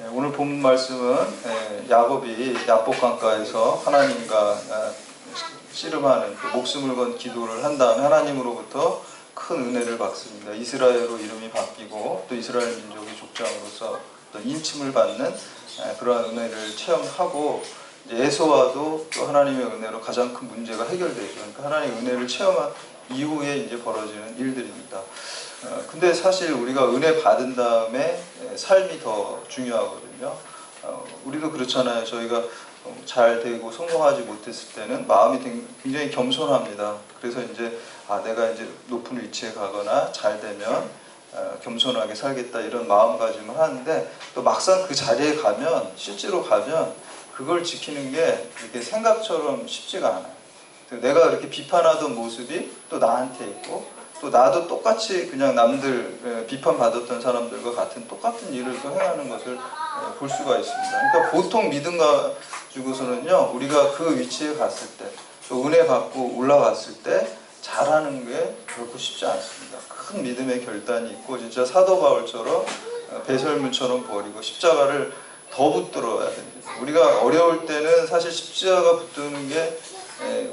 오늘 본 말씀은 야곱이 야복강가에서 하나님과 씨름하는 목숨을 건 기도를 한 다음에 하나님으로부터 큰 은혜를 받습니다. 이스라엘로 이름이 바뀌고 또 이스라엘 민족의 족장으로서 어떤 인침을 받는 그러한 은혜를 체험하고 에서와도 또 하나님의 은혜로 가장 큰 문제가 해결되죠. 그러니까 하나님의 은혜를 체험한 이후에 이제 벌어지는 일들입니다. 근데 사실 우리가 은혜 받은 다음에 삶이 더 중요하거든요. 우리도 그렇잖아요. 저희가 잘 되고 성공하지 못했을 때는 마음이 굉장히 겸손합니다. 그래서 이제 내가 이제 높은 위치에 가거나 잘 되면 겸손하게 살겠다 이런 마음가짐을 하는데 또 막상 그 자리에 가면 실제로 가면 그걸 지키는 게 이렇게 생각처럼 쉽지가 않아요. 내가 이렇게 비판하던 모습이 또 나한테 있고 또 나도 똑같이 그냥 남들 비판받았던 사람들과 같은 똑같은 일을 또 행하는 것을 볼 수가 있습니다. 그러니까 보통 믿음 가지고서는요, 우리가 그 위치에 갔을 때, 또 은혜 받고 올라갔을 때 잘하는 게 결코 쉽지 않습니다. 큰 믿음의 결단이 있고 진짜 사도 바울처럼 배설물처럼 버리고 십자가를 더 붙들어야 됩니다. 우리가 어려울 때는 사실 십자가 붙드는 게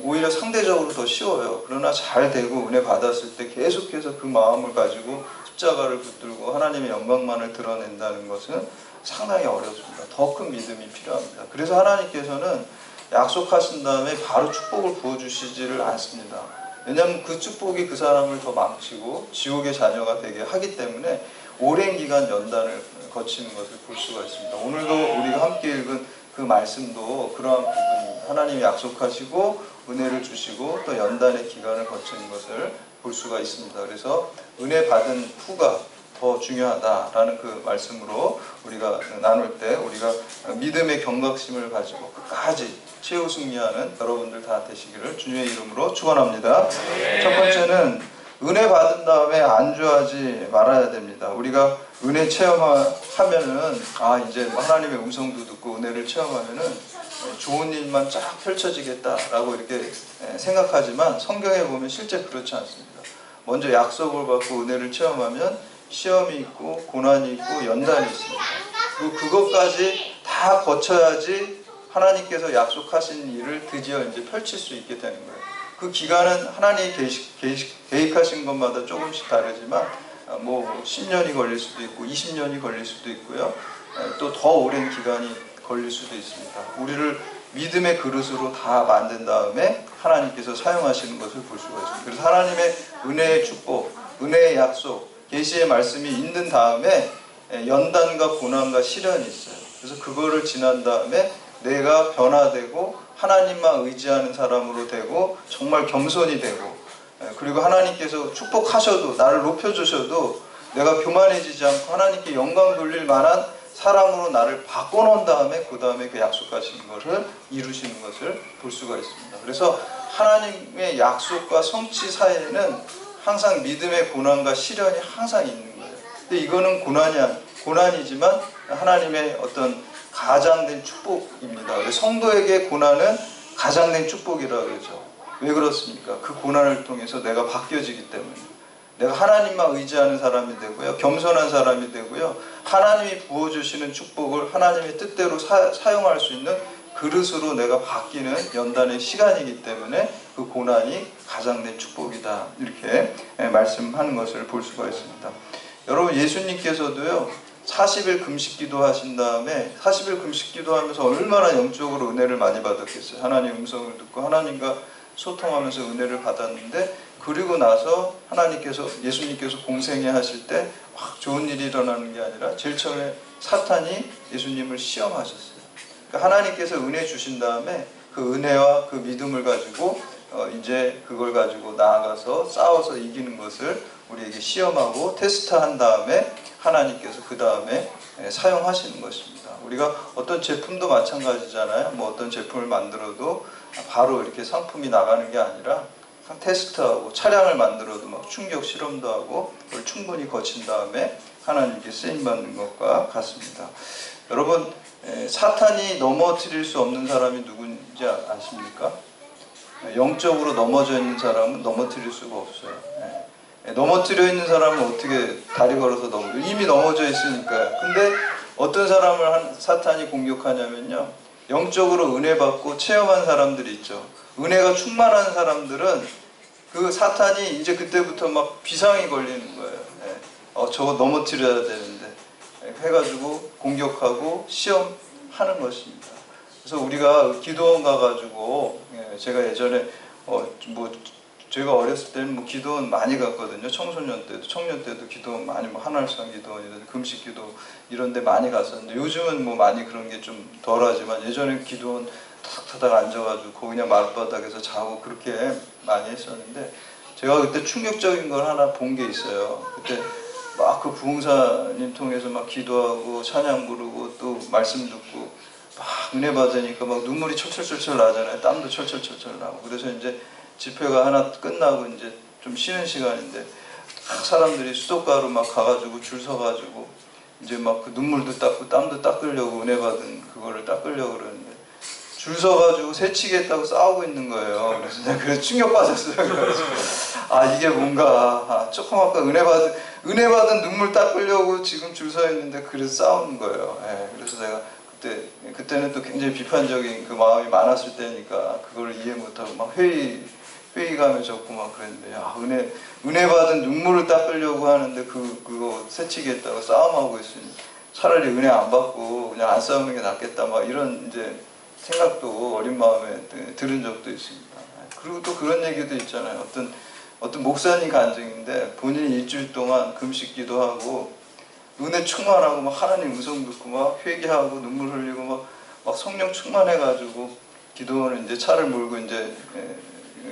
오히려 상대적으로 더 쉬워요. 그러나 잘 되고 은혜 받았을 때 계속해서 그 마음을 가지고 십자가를 붙들고 하나님의 영광만을 드러낸다는 것은 상당히 어렵습니다. 더 큰 믿음이 필요합니다. 그래서 하나님께서는 약속하신 다음에 바로 축복을 부어주시지를 않습니다. 왜냐하면 그 축복이 그 사람을 더 망치고 지옥의 자녀가 되게 하기 때문에 오랜 기간 연단을 거치는 것을 볼 수가 있습니다. 오늘도 우리가 함께 읽은 그 말씀도 그러한 부분이 하나님이 약속하시고 은혜를 주시고 또 연단의 기간을 거치는 것을 볼 수가 있습니다. 그래서 은혜 받은 후가 더 중요하다라는 그 말씀으로 우리가 나눌 때 우리가 믿음의 경각심을 가지고 끝까지 최후 승리하는 여러분들 다 되시기를 주님의 이름으로 축원합니다. 첫 번째는 은혜 받은 다음에 안주하지 말아야 됩니다. 우리가 은혜 체험하면은 이제 하나님의 음성도 듣고 은혜를 체험하면은 좋은 일만 쫙 펼쳐지겠다라고 이렇게 생각하지만 성경에 보면 실제 그렇지 않습니다. 먼저 약속을 받고 은혜를 체험하면 시험이 있고 고난이 있고 연단이 있습니다. 그리고 그것까지 다 거쳐야지 하나님께서 약속하신 일을 드디어 이제 펼칠 수 있게 되는 거예요. 그 기간은 하나님이 계획하신 것마다 조금씩 다르지만 10년이 걸릴 수도 있고 20년이 걸릴 수도 있고요. 또 더 오랜 기간이 걸릴 수도 있습니다. 우리를 믿음의 그릇으로 다 만든 다음에 하나님께서 사용하시는 것을 볼 수가 있습니다. 그래서 하나님의 은혜의 축복, 은혜의 약속, 계시의 말씀이 있는 다음에 연단과 고난과 시련이 있어요. 그래서 그거를 지난 다음에 내가 변화되고 하나님만 의지하는 사람으로 되고 정말 겸손이 되고 그리고 하나님께서 축복하셔도 나를 높여주셔도 내가 교만해지지 않고 하나님께 영광 돌릴 만한 사람으로 나를 바꿔놓은 다음에 그 다음에 그 약속하신 것을 이루시는 것을 볼 수가 있습니다. 그래서 하나님의 약속과 성취 사이에는 항상 믿음의 고난과 시련이 항상 있는 거예요. 근데 이거는 고난이지만 하나님의 어떤 가장된 축복입니다. 성도에게 고난은 가장된 축복이라고 그러죠. 왜 그렇습니까? 그 고난을 통해서 내가 바뀌어지기 때문에 내가 하나님만 의지하는 사람이 되고요. 겸손한 사람이 되고요. 하나님이 부어주시는 축복을 하나님의 뜻대로 사용할 수 있는 그릇으로 내가 바뀌는 연단의 시간이기 때문에 그 고난이 가장된 축복이다. 이렇게 말씀하는 것을 볼 수가 있습니다. 여러분 예수님께서도요. 40일 금식 기도하신 다음에 40일 금식 기도하면서 얼마나 영적으로 은혜를 많이 받았겠어요. 하나님 음성을 듣고 하나님과 소통하면서 은혜를 받았는데 그리고 나서 예수님께서 공생애 하실 때 확 좋은 일이 일어나는 게 아니라 제일 처음에 사탄이 예수님을 시험하셨어요. 그러니까 하나님께서 은혜 주신 다음에 그 은혜와 그 믿음을 가지고 이제 그걸 가지고 나아가서 싸워서 이기는 것을 우리에게 시험하고 테스트한 다음에 하나님께서 그 다음에 사용하시는 것입니다. 우리가 어떤 제품도 마찬가지잖아요. 어떤 제품을 만들어도 바로 이렇게 상품이 나가는 게 아니라 테스트하고 차량을 만들어도 충격 실험도 하고 그걸 충분히 거친 다음에 하나님께 쓰임받는 것과 같습니다. 여러분 사탄이 넘어뜨릴 수 없는 사람이 누군지 아십니까? 영적으로 넘어져 있는 사람은 넘어뜨릴 수가 없어요. 넘어뜨려 있는 사람은 어떻게 다리 걸어서 이미 넘어져 있으니까요. 근데 어떤 사람을 사탄이 공격하냐면요, 영적으로 은혜 받고 체험한 사람들이 있죠. 은혜가 충만한 사람들은 그 사탄이 이제 그때부터 막 비상이 걸리는 거예요. 저거 넘어뜨려야 되는데 해가지고 공격하고 시험하는 것입니다. 그래서 우리가 기도원 가가지고, 제가 예전에 제가 어렸을 때는 기도원 많이 갔거든요. 청소년 때도, 청년 때도 기도원 많이, 한월상 기도원이든 금식 기도 이런 데 많이 갔었는데, 요즘은 많이 그런 게 좀 덜하지만 예전에 기도원 타닥타닥 앉아가지고 거기 그냥 마룻바닥에서 자고 그렇게 많이 했었는데, 제가 그때 충격적인 걸 하나 본 게 있어요. 그때 막 그 부흥사님 통해서 막 기도하고 찬양 부르고 또 말씀 듣고 막 은혜 받으니까 막 눈물이 철철철철 나잖아요. 땀도 철철철철 나고. 그래서 이제 집회가 하나 끝나고 이제 좀 쉬는 시간인데 사람들이 수도가로 막 가가지고 줄 서가지고 이제 막 그 눈물도 닦고 땀도 닦으려고, 은혜 받은 그거를 닦으려고 그러는데 줄 서가지고 새치겠다고 싸우고 있는 거예요. 그래서 내가 그래서 충격받았어요. 그래서 이게 뭔가, 조그맣게 은혜 받은 눈물 닦으려고 지금 줄 서 있는데 그래서 싸우는 거예요. 그래서 내가 그때는 또 굉장히 비판적인 그 마음이 많았을 때니까 그걸 이해 못하고 막 회의감에 적고 막 그랬는데, 은혜 받은 눈물을 닦으려고 하는데 그거 새치겠다고 싸움하고 있으니 차라리 은혜 안 받고 그냥 안 싸우는 게 낫겠다, 막 이런 이제 생각도 어린 마음에 들은 적도 있습니다. 그리고 또 그런 얘기도 있잖아요. 어떤 목사님 간증인데 본인이 일주일 동안 금식 기도하고 은혜 충만하고 막 하나님 음성 듣고 막 회개하고 눈물 흘리고 막 성령 충만해가지고 기도원을 이제 차를 몰고 이제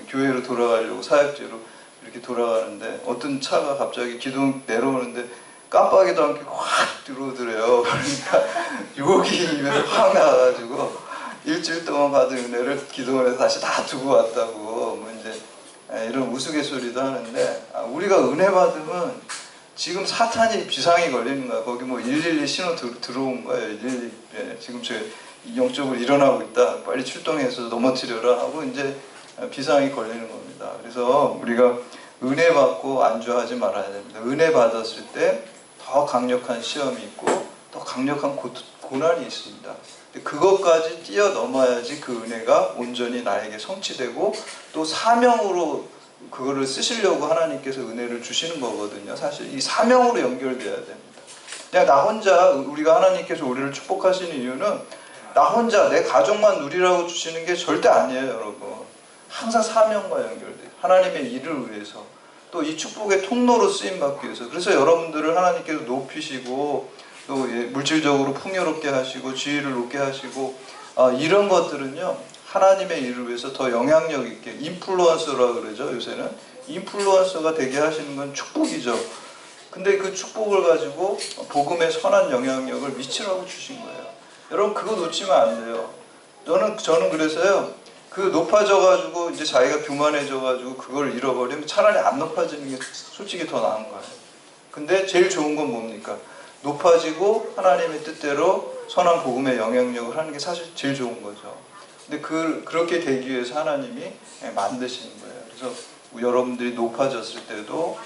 교회로 돌아가려고 사역지로 이렇게 돌아가는데 어떤 차가 갑자기 기도원 내려오는데 깜빡이도 않게 확 들어오더래요. 그러니까 유혹이 입에서 확 나와가지고 일주일 동안 받은 은혜를 기도원에서 다시 다 두고 왔다고 이제 이런 우스갯소리도 하는데, 우리가 은혜 받으면 지금 사탄이 비상이 걸리는 거야. 거기 112 신호 들어온 거예요. 112 지금 저 영적으로 일어나고 있다. 빨리 출동해서 넘어뜨려라 하고 이제 비상이 걸리는 겁니다. 그래서 우리가 은혜 받고 안주하지 말아야 됩니다. 은혜 받았을 때 더 강력한 시험이 있고 더 강력한 고난이 있습니다. 그것까지 뛰어넘어야지 그 은혜가 온전히 나에게 성취되고 또 사명으로 그거를 쓰시려고 하나님께서 은혜를 주시는 거거든요. 사실 이 사명으로 연결돼야 됩니다. 그냥 나 혼자, 우리가 하나님께서 우리를 축복하시는 이유는 나 혼자 내 가족만 누리라고 주시는 게 절대 아니에요, 여러분. 항상 사명과 연결돼요. 하나님의 일을 위해서, 또 이 축복의 통로로 쓰임받기 위해서. 그래서 여러분들을 하나님께서 높이시고 또 물질적으로 풍요롭게 하시고 지위를 높게 하시고, 이런 것들은요 하나님의 일을 위해서 더 영향력 있게, 인플루언서라고 그러죠. 요새는 인플루언서가 되게 하시는 건 축복이죠. 근데 그 축복을 가지고 복음의 선한 영향력을 미치라고 주신 거예요. 여러분 그거 놓치면 안 돼요. 저는 그래서요, 그 높아져가지고 이제 자기가 교만해져가지고 그걸 잃어버리면 차라리 안 높아지는 게 솔직히 더 나은 거예요. 근데 제일 좋은 건 뭡니까? 높아지고 하나님의 뜻대로 선한 복음의 영향력을 하는 게 사실 제일 좋은 거죠. 근데 그렇게 되기 위해서 하나님이 만드시는 거예요. 그래서 여러분들이 높아졌을 때도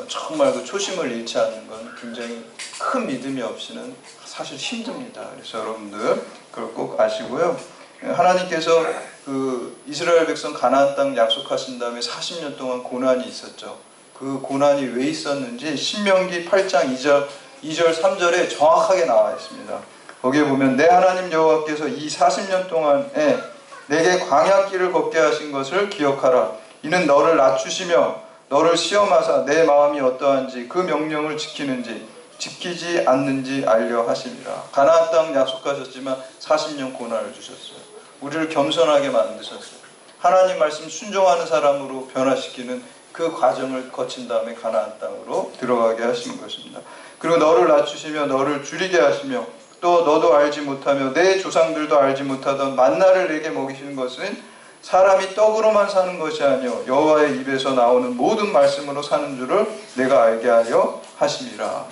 정말 그 초심을 잃지 않는 건 굉장히 큰 믿음이 없이는 사실 힘듭니다. 그래서 여러분들 그걸 꼭 아시고요. 하나님께서 그 이스라엘 백성 가나안 땅 약속하신 다음에 40년 동안 고난이 있었죠. 그 고난이 왜 있었는지 신명기 8장 2절 3절에 정확하게 나와 있습니다. 거기에 보면 내 하나님 여호와께서 이 40년 동안에 내게 광야길을 걷게 하신 것을 기억하라. 이는 너를 낮추시며 너를 시험하사 내 마음이 어떠한지 그 명령을 지키는지 지키지 않는지 알려 하심이라. 가나안 땅 약속하셨지만 40년 고난을 주셨어요. 우리를 겸손하게 만드셨어요. 하나님 말씀 순종하는 사람으로 변화시키는 그 과정을 거친 다음에 가나안 땅으로 들어가게 하신 것입니다. 그리고 너를 낮추시며 너를 줄이게 하시며 또 너도 알지 못하며 내 조상들도 알지 못하던 만나를 내게 먹이시는 것은 사람이 떡으로만 사는 것이 아니요 여호와의 입에서 나오는 모든 말씀으로 사는 줄을 내가 알게 하려 하심이라.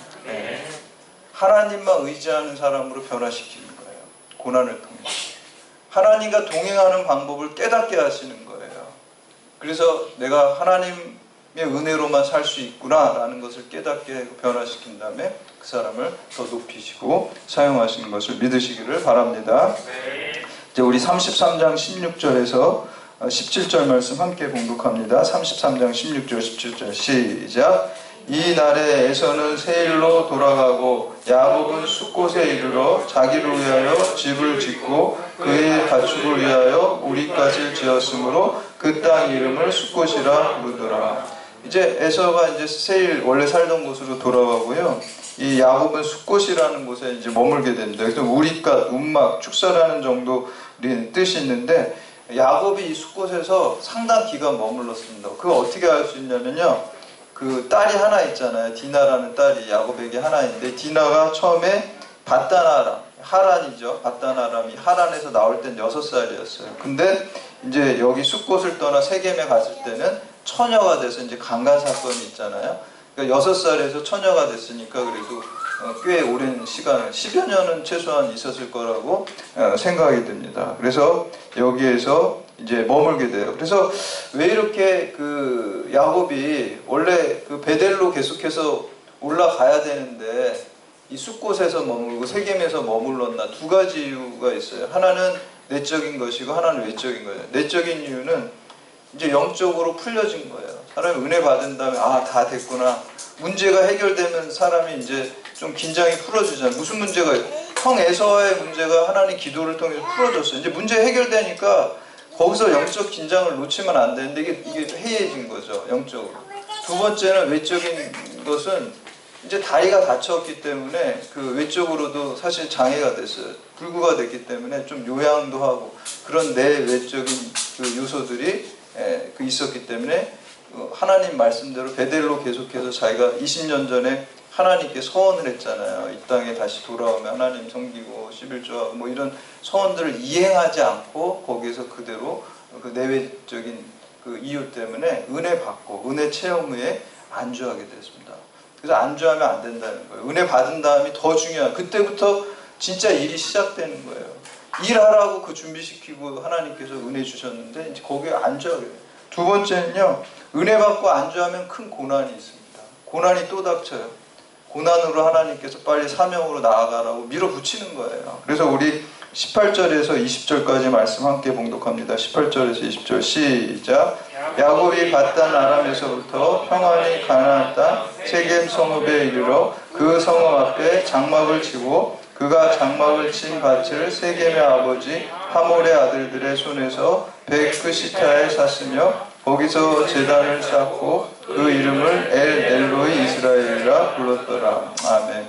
하나님만 의지하는 사람으로 변화시키는 거예요. 고난을 통해서 하나님과 동행하는 방법을 깨닫게 하시는 거예요. 그래서 내가 하나님 은혜로만 살 수 있구나라는 것을 깨닫게 변화시킨 다음에 그 사람을 더 높이시고 사용하시는 것을 믿으시기를 바랍니다. 이제 우리 33장 16절에서 17절 말씀 함께 봉독합니다. 33장 16절 17절 시작. 이 날에 에서는 세일로 돌아가고 야곱은 숫곳에 이르러 자기를 위하여 집을 짓고 그의 가축을 위하여 우리까지 지었으므로 그 땅 이름을 숫곳이라 부르더라. 이제 에서가 이제 세일 원래 살던 곳으로 돌아가고요. 이 야곱은 숫곳이라는 곳에 이제 머물게 됩니다. 그래서 우리가 운막 축사라는 정도 뜻이 있는데 야곱이 이 숫곳에서 상당 기간 머물렀습니다. 그거 어떻게 알 수 있냐면요. 그 딸이 하나 있잖아요. 디나라는 딸이 야곱에게 하나 있는데 디나가 처음에 밧단 하란이죠. 밧단 아람이 하란에서 나올 땐 6살이었어요. 근데 이제 여기 숫곳을 떠나 세겜에 갔을 때는 처녀가 돼서 이제 강간 사건이 있잖아요. 그러니까 6살에서 처녀가 됐으니까 그래도 꽤 오랜 시간을 10여 년은 최소한 있었을 거라고 생각이 듭니다. 그래서 여기에서 이제 머물게 돼요. 그래서 왜 이렇게 그 야곱이 원래 그 베델로 계속해서 올라가야 되는데 이 숫곳에서 머물고 세겜에서 머물렀나 두 가지 이유가 있어요. 하나는 내적인 것이고 하나는 외적인 거예요. 내적인 이유는 이제 영적으로 풀려진 거예요. 사람이 은혜 받은 다음에 다 됐구나. 문제가 해결되면 사람이 이제 좀 긴장이 풀어지잖아요. 무슨 문제가 형 에서의 문제가 하나님 기도를 통해서 풀어졌어요. 이제 문제 해결되니까 거기서 영적 긴장을 놓치면 안 되는데 이게 해이해진 거죠. 영적으로. 두 번째는 외적인 것은 이제 다리가 다쳤기 때문에 그 외적으로도 사실 장애가 됐어요. 불구가 됐기 때문에 좀 요양도 하고 그런 내외적인 그 요소들이 있었기 때문에 하나님 말씀대로 베델로 계속해서 자기가 20년 전에 하나님께 서원을 했잖아요. 이 땅에 다시 돌아오면 하나님 섬기고 11조하고 뭐 이런 서원들을 이행하지 않고 거기에서 그대로 그 내외적인 그 이유 때문에 은혜 받고 은혜 체험 후에 안주하게 됐습니다. 그래서 안주하면 안 된다는 거예요. 은혜 받은 다음이 더 중요한 그때부터 진짜 일이 시작되는 거예요. 일하라고 그 준비시키고 하나님께서 은혜 주셨는데 이제 거기에 안주하게 돼요. 두 번째는요. 은혜 받고 안주하면 큰 고난이 있습니다. 고난이 또 닥쳐요. 고난으로 하나님께서 빨리 사명으로 나아가라고 밀어붙이는 거예요. 그래서 우리 18절에서 20절까지 말씀 함께 봉독합니다. 18절에서 20절 시작. 야곱이 밧단 아람에서부터 평안히 가나안 땅 세겜 성읍에 이르러 그 성읍 앞에 장막을 치고 그가 장막을 친 밭을 세겜의 아버지 하몰의 아들들의 손에서 베크시타에 샀으며 거기서 제단을 쌓고 그 이름을 엘로이 이스라엘이라 불렀더라. 아멘.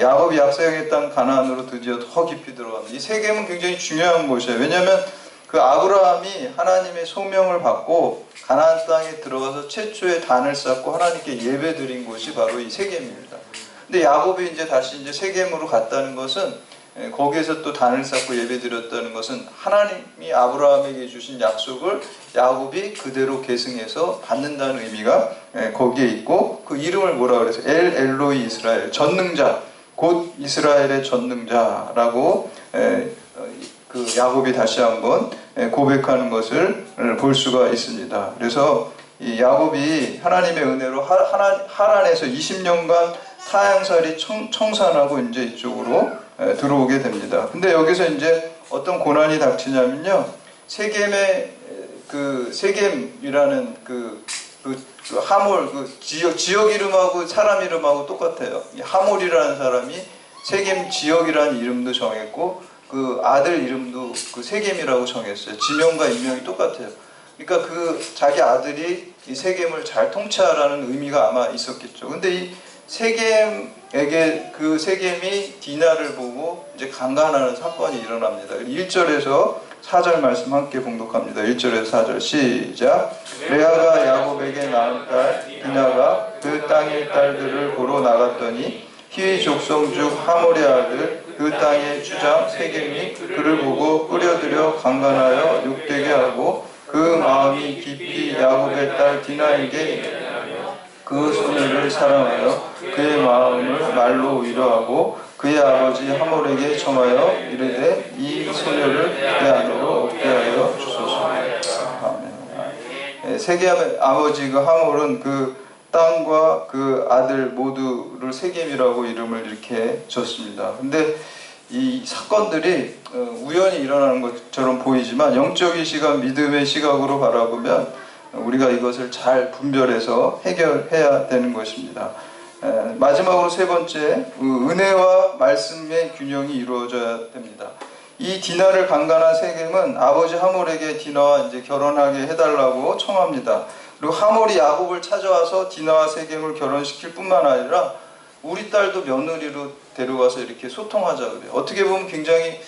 야곱이 약속의 땅 가나안으로 드디어 더 깊이 들어갑니다. 이 세겜은 굉장히 중요한 곳이에요. 왜냐하면 그 아브라함이 하나님의 소명을 받고 가나안 땅에 들어가서 최초의 단을 쌓고 하나님께 예배드린 곳이 바로 이 세겜입니다. 근데 야곱이 이제 다시 이제 세겜으로 갔다는 것은 거기에서 또 단을 쌓고 예배드렸다는 것은 하나님이 아브라함에게 주신 약속을 야곱이 그대로 계승해서 받는다는 의미가 거기에 있고 그 이름을 뭐라 그래서 엘로이 이스라엘 전능자 곧 이스라엘의 전능자라고 그 야곱이 다시 한번 고백하는 것을 볼 수가 있습니다. 그래서 이 야곱이 하나님의 은혜로 하란에서 20년간 타향살이 청산하고 이제 이쪽으로 들어오게 됩니다. 근데 여기서 이제 어떤 고난이 닥치냐면요. 세겜이라는 그 하몰 지역 이름하고 사람 이름하고 똑같아요. 하몰이라는 사람이 세겜 지역이라는 이름도 정했고 그 아들 이름도 그 세겜이라고 정했어요. 지명과 인명이 똑같아요. 그러니까 그 자기 아들이 이 세겜을 잘 통치하라는 의미가 아마 있었겠죠. 근데 이 세겜에게 그 세겜이 디나를 보고 이제 강간하는 사건이 일어납니다. 1절에서 4절 말씀 함께 봉독합니다. 1절에서 4절 시작. 레아가 야곱에게 낳은 딸 디나가 그 땅의 딸들을 보러 나갔더니 히위 족속 중 하몰의 아들 그 땅의 주장 세겜이 그를 보고 끌어들여 강간하여 욕되게 하고 그 마음이 깊이 야곱의 딸 디나에게 그 소녀를 사랑하여 그의 마음을 말로 위로하고 그의 아버지 하몰에게 청하여 이르되 이 소녀를 내 아내로 얻게 하여 주소서. 아멘. 세겜의 아버지 그 하몰은 그 땅과 그 아들 모두를 세겜이라고 이름을 이렇게 줬습니다. 근데 이 사건들이 우연히 일어나는 것처럼 보이지만 영적인 시각, 믿음의 시각으로 바라보면 우리가 이것을 잘 분별해서 해결해야 되는 것입니다. 마지막으로 세 번째, 은혜와 말씀의 균형이 이루어져야 됩니다. 이 디나를 강간한 세겜은 아버지 하몰에게 디나와 이제 결혼하게 해달라고 청합니다. 그리고 하몰이 야곱을 찾아와서 디나와 세겜을 결혼시킬 뿐만 아니라 우리 딸도 며느리로 데려가서 이렇게 소통하자 그래요. 어떻게 보면 굉장히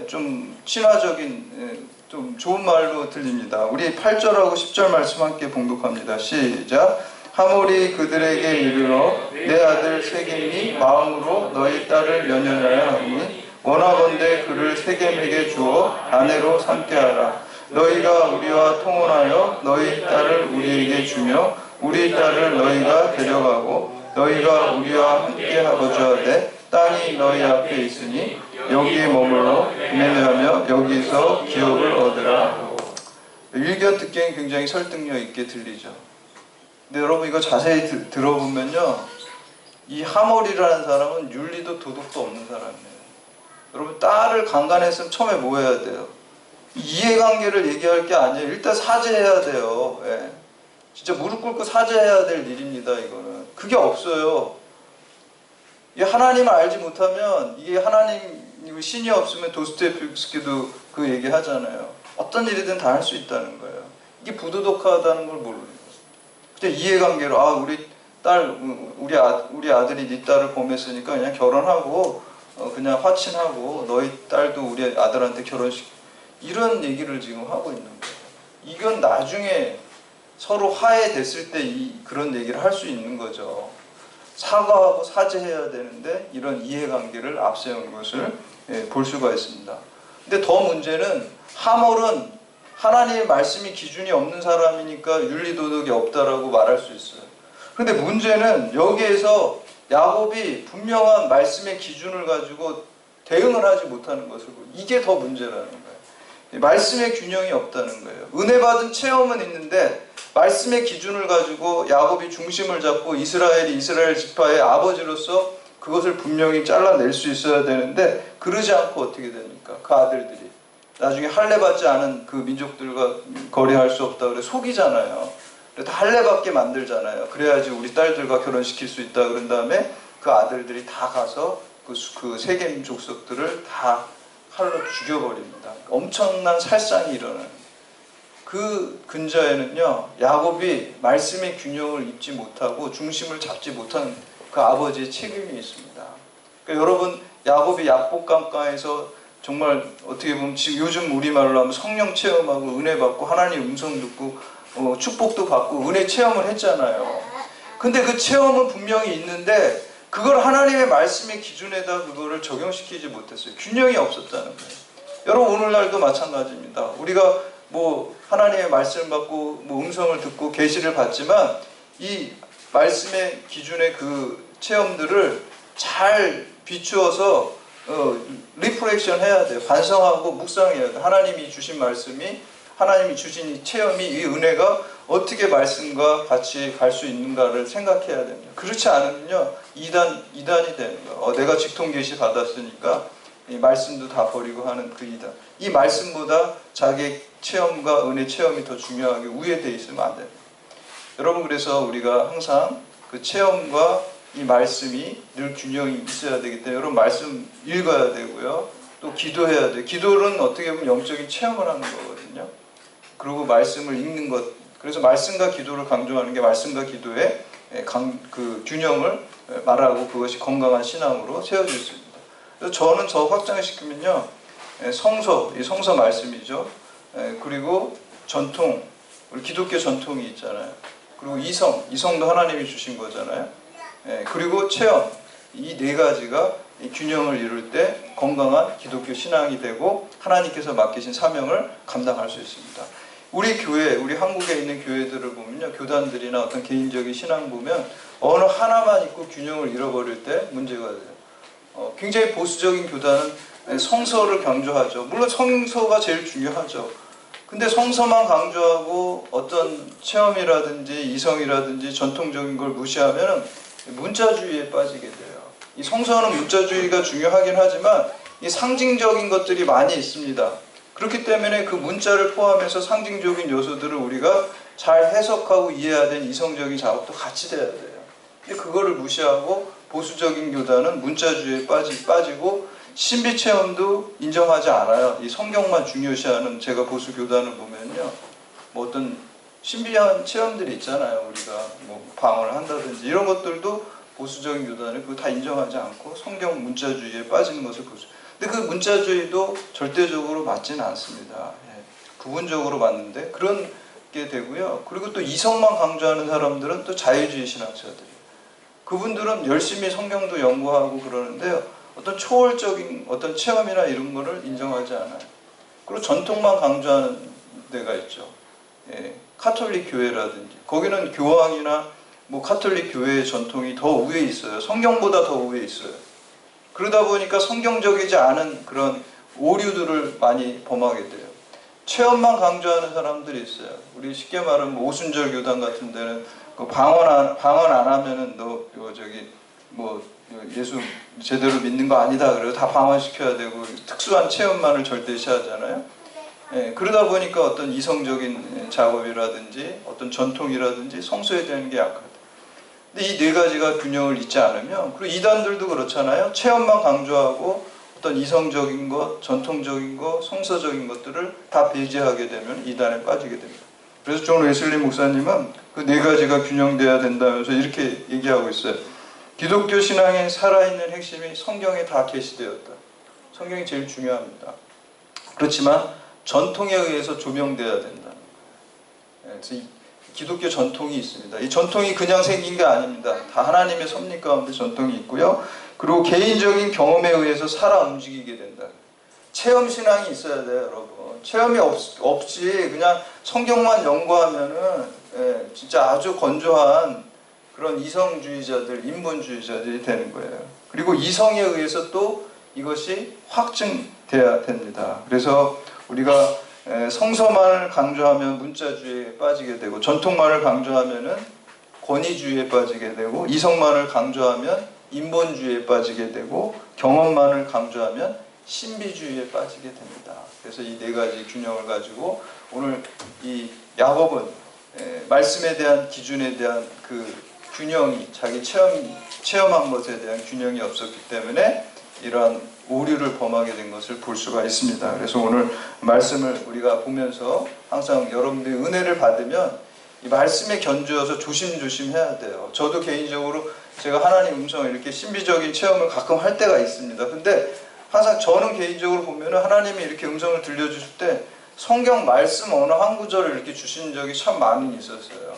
좀 친화적인 좀 좋은 말로 들립니다. 우리 8절하고 10절 말씀 함께 봉독합니다. 시작. 하몰이 그들에게 이르러 내 아들 세겜이 마음으로 너희 딸을 연연하여 하니 원하건대 그를 세겜에게 주어 아내로 삼게 하라. 너희가 우리와 통혼하여 너희 딸을 우리에게 주며 우리 딸을 너희가 데려가고 너희가 우리와 함께 하고자 하되 땅이 너희 앞에 있으니 여기에 머물러 매매하며 여기서 기업을 얻으라. 일견 듣기엔 굉장히 설득력 있게 들리죠. 근데 여러분 이거 자세히 들어보면요, 이 하몰이라는 사람은 윤리도 도덕도 없는 사람이에요. 여러분 딸을 강간했으면 처음에 뭐 해야 돼요? 이해관계를 얘기할 게 아니에요. 일단 사죄해야 돼요. 예. 진짜 무릎 꿇고 사죄해야 될 일입니다. 이거는 그게 없어요. 이 하나님을 알지 못하면, 이게 하나님 신이 없으면 도스토옙스키도 그 얘기 하잖아요. 어떤 일이든 다 할 수 있다는 거예요. 이게 부도덕하다는 걸 모르는 거예요. 그냥 이해관계로 우리 딸, 우리 아들이 네 딸을 범했으니까 그냥 결혼하고 그냥 화친하고 너희 딸도 우리 아들한테 결혼식, 이런 얘기를 지금 하고 있는 거예요. 이건 나중에 서로 화해됐을 때 그런 얘기를 할 수 있는 거죠. 사과하고 사죄해야 되는데 이런 이해관계를 앞세운 것을 볼 수가 있습니다. 근데 더 문제는 하몰은 하나님의 말씀이 기준이 없는 사람이니까 윤리도덕이 없다라고 말할 수 있어요. 근데 문제는 여기에서 야곱이 분명한 말씀의 기준을 가지고 대응을 하지 못하는 것을 보고, 이게 더 문제라는 거예요. 말씀의 균형이 없다는 거예요. 은혜 받은 체험은 있는데 말씀의 기준을 가지고 야곱이 중심을 잡고 이스라엘 지파의 아버지로서 그것을 분명히 잘라낼 수 있어야 되는데 그러지 않고 어떻게 됩니까? 그 아들들이 나중에 할례받지 않은 그 민족들과 거래할 수 없다 그래 속이잖아요. 다 할례받게 만들잖아요. 그래야지 우리 딸들과 결혼시킬 수 있다 그런 다음에 그 아들들이 다 가서 그 세겜 족속들을 다 칼로 죽여버립니다. 엄청난 살상이 일어나는, 그 근저에는요 야곱이 말씀의 균형을 입지 못하고 중심을 잡지 못한 그 아버지의 책임이 있습니다. 그러니까 여러분, 야곱이 약복강가에서 정말 어떻게 보면 지금 요즘 우리말로 하면 성령 체험하고 은혜 받고 하나님 음성 듣고 축복도 받고 은혜 체험을 했잖아요. 근데 그 체험은 분명히 있는데 그걸 하나님의 말씀의 기준에다 그거를 적용시키지 못했어요. 균형이 없었다는 거예요. 여러분 오늘날도 마찬가지입니다. 우리가 뭐 하나님의 말씀을 받고 뭐 음성을 듣고 계시를 받지만 이 말씀의 기준의 그 체험들을 잘 비추어서 리프렉션 해야 돼요. 반성하고 묵상해야 돼요. 하나님이 주신 말씀이, 하나님이 주신 이 체험이, 이 은혜가 어떻게 말씀과 같이 갈 수 있는가를 생각해야 됩니다. 그렇지 않으면요 이단이 되는 거예요. 내가 직통 계시 받았으니까 이 말씀도 다 버리고 하는 그 이단. 이 말씀보다 자기 체험과 은혜 체험이 더 중요하게 우회되어 있으면 안 됩니다. 여러분, 그래서 우리가 항상 그 체험과 이 말씀이 늘 균형이 있어야 되기 때문에 여러분 말씀 읽어야 되고요. 또 기도해야 돼요. 기도는 어떻게 보면 영적인 체험을 하는 거거든요. 그리고 말씀을 읽는 것. 그래서 말씀과 기도를 강조하는 게 말씀과 기도의 그 균형을 말하고 그것이 건강한 신앙으로 세워질 수 있습니다. 그래서 저는 저 확장시키면요. 성서, 이 성서 말씀이죠. 그리고 전통, 우리 기독교 전통이 있잖아요. 그리고 이성도 하나님이 주신 거잖아요. 그리고 체험, 이 네 가지가 균형을 이룰 때 건강한 기독교 신앙이 되고 하나님께서 맡기신 사명을 감당할 수 있습니다. 우리 교회, 우리 한국에 있는 교회들을 보면요, 교단들이나 어떤 개인적인 신앙 보면 어느 하나만 있고 균형을 잃어버릴 때 문제가 돼요. 굉장히 보수적인 교단은 성서를 강조하죠. 물론 성서가 제일 중요하죠. 근데 성서만 강조하고 어떤 체험이라든지 이성이라든지 전통적인 걸 무시하면 문자주의에 빠지게 돼요. 이 성서는 문자주의가 중요하긴 하지만 이 상징적인 것들이 많이 있습니다. 그렇기 때문에 그 문자를 포함해서 상징적인 요소들을 우리가 잘 해석하고 이해해야 되는 이성적인 작업도 같이 돼야 돼요. 근데 그거를 무시하고 보수적인 교단은 문자주의에 빠지고 신비 체험도 인정하지 않아요. 이 성경만 중요시하는 제가 보수 교단을 보면요, 뭐 어떤 신비한 체험들이 있잖아요. 우리가 뭐 방언을 한다든지 이런 것들도 보수적인 교단이 그거 다 인정하지 않고 성경 문자주의에 빠지는 것을 보죠. 근데 그 문자주의도 절대적으로 맞지는 않습니다. 예, 부분적으로 맞는데 그런 게 되고요. 그리고 또 이성만 강조하는 사람들은 또 자유주의 신학자들이에요. 그분들은 열심히 성경도 연구하고 그러는데요, 어떤 초월적인 어떤 체험이나 이런 거를 인정하지 않아요. 그리고 전통만 강조하는 데가 있죠. 예, 카톨릭 교회라든지 거기는 교황이나 뭐 카톨릭 교회의 전통이 더 위에 있어요. 성경보다 더 위에 있어요. 그러다 보니까 성경적이지 않은 그런 오류들을 많이 범하게 돼요. 체험만 강조하는 사람들이 있어요. 우리 쉽게 말하면 오순절 교단 같은 데는 그 방언 안 하면은 너 저기 뭐 예수 제대로 믿는 거 아니다 그래요. 다 방언시켜야 되고 특수한 체험만을 절대시하잖아요. 예, 그러다 보니까 어떤 이성적인 작업이라든지 어떤 전통이라든지 성소에 대한 게 약하다. 근데 이 네 가지가 균형을 잇지 않으면, 그리고 이단들도 그렇잖아요. 체험만 강조하고 어떤 이성적인 것, 전통적인 것, 성서적인 것들을 다 배제하게 되면 이단에 빠지게 됩니다. 그래서 존 웨슬리 목사님은 그 네 가지가 균형돼야 된다면서 이렇게 얘기하고 있어요. 기독교 신앙의 살아있는 핵심이 성경에 다 계시되었다. 성경이 제일 중요합니다. 그렇지만 전통에 의해서 조명돼야 된다. 그래서 기독교 전통이 있습니다. 이 전통이 그냥 생긴 게 아닙니다. 다 하나님의 섭리 가운데 전통이 있고요. 그리고 개인적인 경험에 의해서 살아 움직이게 된다. 체험신앙이 있어야 돼요, 여러분. 체험이 없이 그냥 성경만 연구하면은 진짜 아주 건조한 그런 이성주의자들, 인본주의자들이 되는 거예요. 그리고 이성에 의해서 또 이것이 확증돼야 됩니다. 그래서 우리가 성서만을 강조하면 문자주의에 빠지게 되고, 전통만을 강조하면은 권위주의에 빠지게 되고, 이성만을 강조하면 인본주의에 빠지게 되고, 경험만을 강조하면 신비주의에 빠지게 됩니다. 그래서 이 네 가지 균형을 가지고 오늘 이 야곱은 말씀에 대한 기준에 대한 그 균형이 자기 체험한 것에 대한 균형이 없었기 때문에 이러한 오류를 범하게 된 것을 볼 수가 있습니다. 그래서 오늘 말씀을 우리가 보면서 항상 여러분들이 은혜를 받으면 이 말씀에 견주어서 조심조심 해야 돼요. 저도 개인적으로 제가 하나님 음성을 이렇게 신비적인 체험을 가끔 할 때가 있습니다. 근데 항상 저는 개인적으로 보면은 하나님이 이렇게 음성을 들려주실 때 성경 말씀 어느 한 구절을 이렇게 주신 적이 참 많이 있었어요.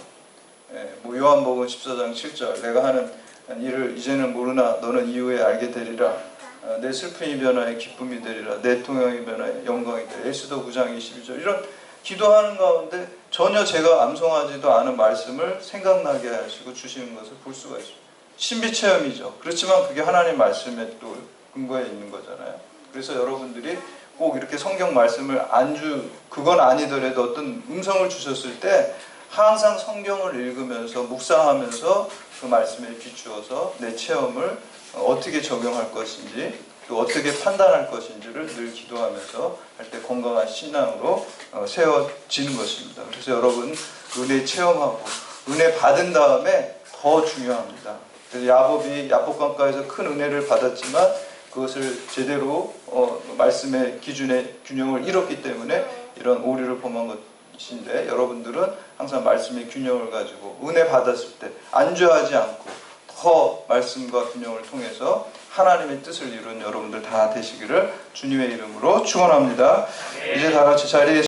뭐 요한복음 14장 7절 내가 하는 일을 이제는 모르나 너는 이후에 알게 되리라. 내 슬픔이 변화에 기쁨이 되리라. 내 통영이 변화에 영광이 되리라. 에스더 9장 21절 이런 기도하는 가운데 전혀 제가 암송하지도 않은 말씀을 생각나게 하시고 주시는 것을 볼 수가 있습니다. 신비체험이죠. 그렇지만 그게 하나님 말씀에 또 근거에 있는 거잖아요. 그래서 여러분들이 꼭 이렇게 성경 말씀을 그건 아니더라도 어떤 음성을 주셨을 때 항상 성경을 읽으면서 묵상하면서 그 말씀에 비추어서 내 체험을 어떻게 적용할 것인지 또 어떻게 판단할 것인지를 늘 기도하면서 할 때 건강한 신앙으로 세워지는 것입니다. 그래서 여러분 은혜 체험하고 은혜 받은 다음에 더 중요합니다. 그래서 야곱이 야복강가에서 큰 은혜를 받았지만 그것을 제대로 말씀의 기준의 균형을 잃었기 때문에 이런 오류를 범한 것인데, 여러분들은 항상 말씀의 균형을 가지고 은혜 받았을 때 안주하지 않고 더 말씀과 균형을 통해서 하나님의 뜻을 이룬 여러분들 다 되시기를 주님의 이름으로 축원합니다. 이제 다 같이 자리에